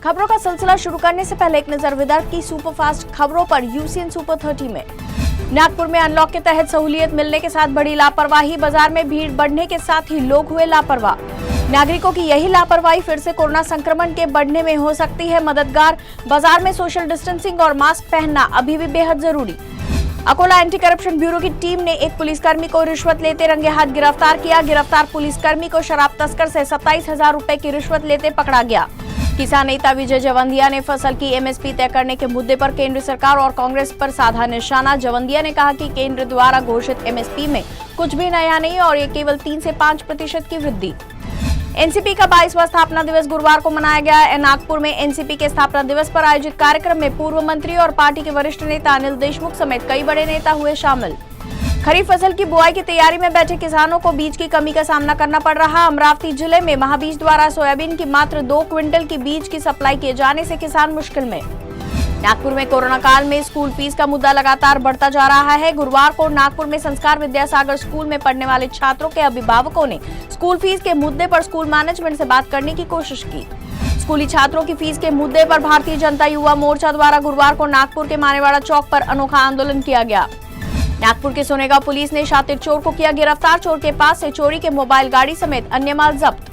खबरों का सिलसिला शुरू करने से पहले एक नजर विदर्भ की सुपरफास्ट खबरों पर। यूसीएन सुपर 30 में नागपुर में अनलॉक के तहत सहूलियत मिलने के साथ बड़ी लापरवाही। बाजार में भीड़ बढ़ने के साथ ही लोग हुए लापरवाह। नागरिकों की यही लापरवाही फिर से कोरोना संक्रमण के बढ़ने में हो सकती है मददगार। बाजार में सोशल डिस्टेंसिंग और मास्क पहनना अभी भी बेहद जरूरी। अकोला एंटी करप्शन ब्यूरो की टीम ने एक पुलिसकर्मी को रिश्वत लेते रंगे हाथ गिरफ्तार किया। गिरफ्तार पुलिसकर्मी को शराब तस्कर से 27,000 रुपए की रिश्वत लेते पकड़ा गया। किसान नेता विजय जवंदिया ने फसल की एमएसपी तय करने के मुद्दे पर केंद्र सरकार और कांग्रेस पर साधा निशाना। जवंदिया ने कहा कि केंद्र द्वारा घोषित एमएसपी में कुछ भी नया नहीं और ये केवल 3 से 5% की वृद्धि। एनसीपी का 22वां स्थापना दिवस गुरुवार को मनाया गया। नागपुर में एनसीपी के स्थापना दिवस पर आयोजित कार्यक्रम में पूर्व मंत्री और पार्टी के वरिष्ठ नेता अनिल देशमुख समेत कई बड़े नेता हुए शामिल। खरीफ फसल की बुआई की तैयारी में बैठे किसानों को बीज की कमी का सामना करना पड़ रहा। अमरावती जिले में महाबीज द्वारा सोयाबीन की मात्र 2 क्विंटल की बीज की सप्लाई किए जाने से किसान मुश्किल में। नागपुर में कोरोना काल में स्कूल फीस का मुद्दा लगातार बढ़ता जा रहा है। गुरुवार को नागपुर में संस्कार विद्यासागर स्कूल में पढ़ने वाले छात्रों के अभिभावकों ने स्कूल फीस के मुद्दे पर स्कूल मैनेजमेंट से बात करने की कोशिश की। स्कूली छात्रों की फीस के मुद्दे पर भारतीय जनता युवा मोर्चा द्वारा गुरुवार को नागपुर के मानेवाड़ा चौक पर अनोखा आंदोलन किया गया। नागपुर के सोनेगांव पुलिस ने शातिर चोर को किया गिरफ्तार। चोर के पास से चोरी के मोबाइल गाड़ी समेत अन्य माल जब्त।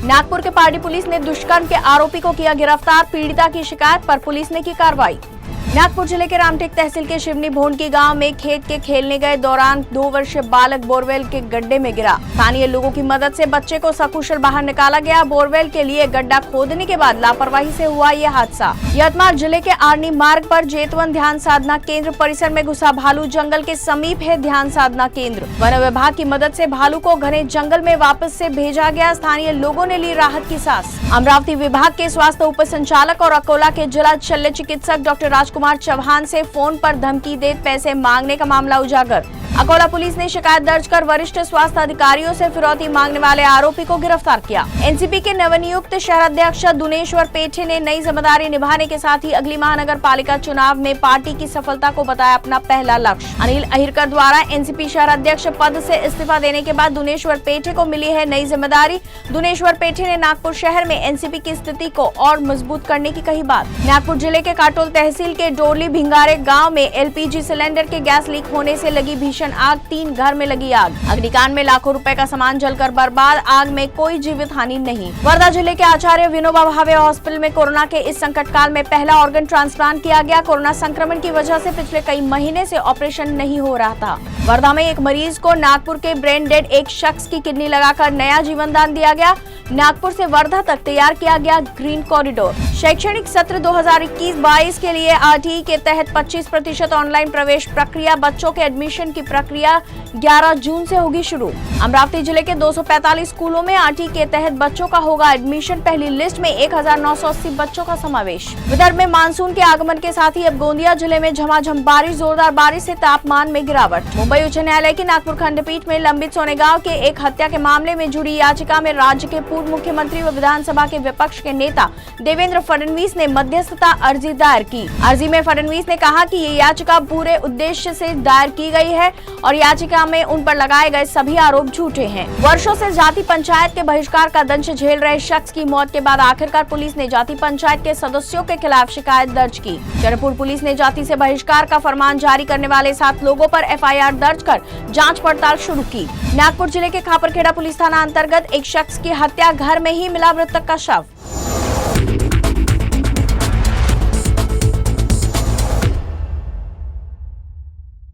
नागपुर के पार्टी पुलिस ने दुष्कर्म के आरोपी को किया गिरफ्तार। पीड़िता की शिकायत पर पुलिस ने की कार्रवाई। नागपुर जिले के रामटेक तहसील के शिवनी भोंडकी गांव में खेत के खेलने गए दौरान 2 वर्षीय बालक बोरवेल के गड्ढे में गिरा। स्थानीय लोगों की मदद से बच्चे को सकुशल बाहर निकाला गया। बोरवेल के लिए गड्ढा खोदने के बाद लापरवाही से हुआ यह हादसा। यवतमाल जिले के आर्नी मार्ग पर जेतवन ध्यान साधना केंद्र परिसर में घुसा भालू। जंगल के समीप है ध्यान साधना केंद्र। वन विभाग की मदद से भालू को घने जंगल में वापस से भेजा गया। स्थानीय लोगों ने ली राहत की सांस। अमरावती विभाग के स्वास्थ्य उप संचालक और अकोला के जिला शल्य चिकित्सक डॉक्टर राजकुमार चौहान से फोन पर धमकी दे पैसे मांगने का मामला उजागर। अकोला पुलिस ने शिकायत दर्ज कर वरिष्ठ स्वास्थ्य अधिकारियों से फिरौती मांगने वाले आरोपी को गिरफ्तार किया। एनसीपी के नवनियुक्त शहराध्यक्ष दुनेश्वर पेठे ने नई जिम्मेदारी निभाने के साथ ही अगली महानगर पालिका चुनाव में पार्टी की सफलता को बताया अपना पहला लक्ष्य। अनिल अहिरकर द्वारा एनसीपी शहराध्यक्ष पद से इस्तीफा देने के बाद दुनेश्वर पेठे को मिली है नई जिम्मेदारी। दुनेश्वर पेठे ने नागपुर शहर में एनसीपी की स्थिति को और मजबूत करने की कही बात। नागपुर जिले के काटोल तहसील के डोरली भिंगारे गाँव में एलपीजी सिलेंडर के गैस लीक होने से लगी भीषण आग। 3 घर में लगी आग। अग्निकांड में लाखों रुपए का सामान जलकर बर्बाद। आग में कोई जीवित हानि नहीं। वर्धा जिले के आचार्य विनोबा भावे हॉस्पिटल में कोरोना के इस संकट काल में पहला ऑर्गन ट्रांसप्लांट किया गया। कोरोना संक्रमण की वजह से पिछले कई महीने से ऑपरेशन नहीं हो रहा था। वर्धा में एक मरीज को नागपुर के ब्रेन डेड एक शख्स की किडनी लगाकर नया जीवन दान दिया गया। नागपुर से वर्धा तक तैयार किया गया ग्रीन कॉरिडोर। शैक्षणिक सत्र 2021-22 के लिए आरटीई के तहत 25% ऑनलाइन प्रवेश प्रक्रिया। बच्चों के एडमिशन की प्रक्रिया 11 जून से होगी शुरू। अमरावती जिले के 245 स्कूलों में आरटीई के तहत बच्चों का होगा एडमिशन। पहली लिस्ट में 1980 बच्चों का समावेश। विदर्भ में मानसून के आगमन के साथ ही अब गोंदिया जिले में झमाझम बारिश। जोरदार बारिश से तापमान में गिरावट। मुंबई उच्च न्यायालय की नागपुर खंडपीठ में लंबित सोनेगांव के एक हत्या के मामले में जुड़ी याचिका में राज्य के पूर्व मुख्यमंत्री व विधानसभा के विपक्ष के नेता देवेंद्र फडणवीस ने मध्यस्थता अर्जी दायर की। अर्जी में फडणवीस ने कहा कि ये याचिका पूरे उद्देश्य से दायर की गई है और याचिका में उन पर लगाए गए सभी आरोप झूठे हैं। वर्षों से जाति पंचायत के बहिष्कार का दंश झेल रहे शख्स की मौत के बाद आखिरकार पुलिस ने जाति पंचायत के सदस्यों के खिलाफ शिकायत दर्ज की। चरपुर पुलिस ने जाति से बहिष्कार का फरमान जारी करने वाले 7 लोगों पर एफआईआर दर्ज कर जांच पड़ताल शुरू की। नागपुर जिले के खापरखेड़ा पुलिस थाना अंतर्गत एक शख्स की हत्या, घर में ही मिला मृतक का शव।